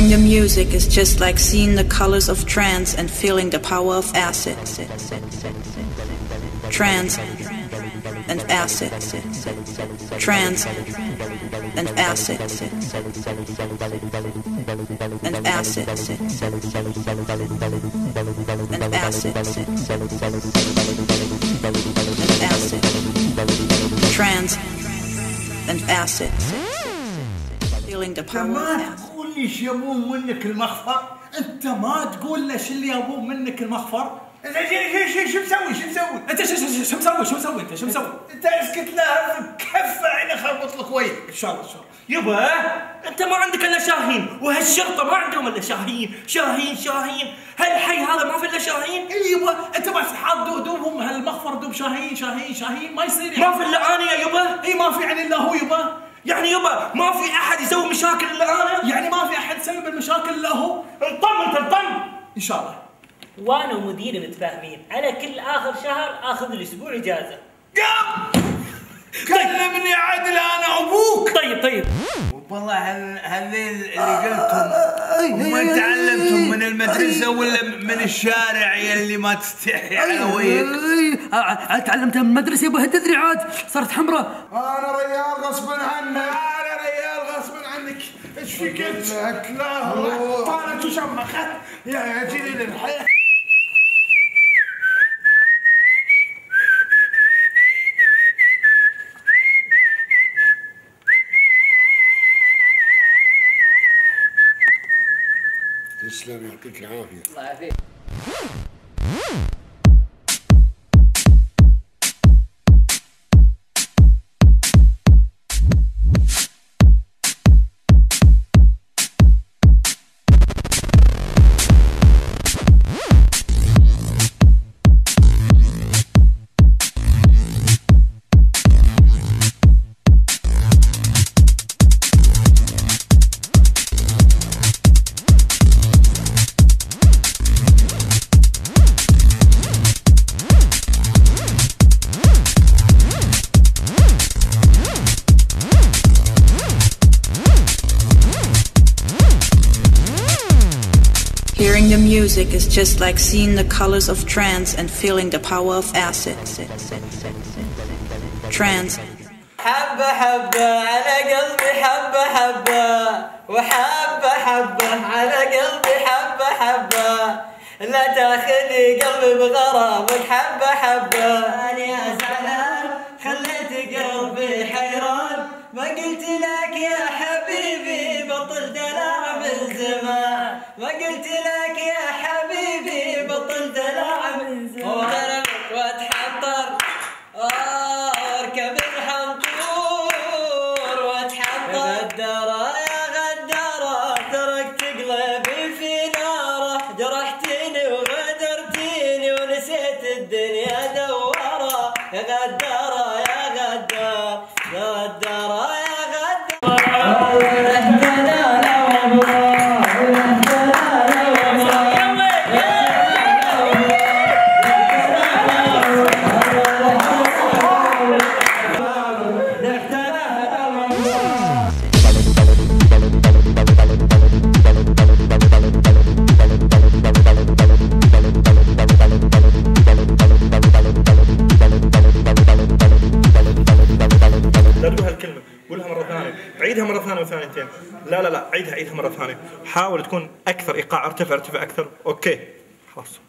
Hearing the music is just like seeing the colors of trance and feeling the power of acid. Trance and acid. Trance and acid. And acid. And acid. And acid. Trance and acid. Feeling the power of acid. ليش يبون منك المخفر؟ انت ما تقول ليش اللي يبون منك المخفر؟ شو مسوي؟ انت شو مسوي انت اسكت لا كف عيني خربط لك وجهك ان شاء الله يبا انت ما عندك الا شاهين وهالشرطه ما عندهم الا شاهين هالحي هذا ما في الا شاهين يبا انت بس حاط دوبهم هالمخفر دوب شاهين ما يصير ما في الا انا يا يبا اي ما في يعني الا هو يبا يعني يبا ما في احد يسوي مشاكل الا انا يعني ما في احد يسوي المشاكل الا هو انطم ان شاء الله وانا ومديري متفاهمين على كل اخر شهر اخذ الاسبوع اجازه. كلمني عدل انا ابوك. طيب والله هذين اللي قلتهم وما تعلمتم من المدرسه ولا من الشارع يلي ما تستحي على وجهك؟ تعلمتها من المدرسه يبا تدري عاد صارت حمراء. انا ريال غصب عنك ايش فيك انت؟ لا طالت وشمخت يا جليل الحياه. تسلم يعطيك العافيه. الله يعافيك. Hearing the music is just like seeing the colors of trance and feeling the power of acid. Trance. حبة حبة على قلبي حبة وحبة على قلبي حبة لا تاخذي قلبي بغرامك حبة أنا يا زعلان خليت قلبي حيران ما قلت لك يا حبيبي بطل دلع من زمان ما قلت لك يا حبيبي بطل دلع من زمان وغرمك واتحطر اركب الحنطور واتحطر غدارة يا غدارة تركت قلبي في ناره جرحتيني وغدرتيني ونسيت الدنيا دوارة يا غدارة يا غدار غدارة يا قولها مرة ثانية، عيدها مرة ثانية وثانيتين. لا عيدها مرة ثانية. حاول تكون أكثر إيقاع، ارتفع أكثر. أوكي خلاص.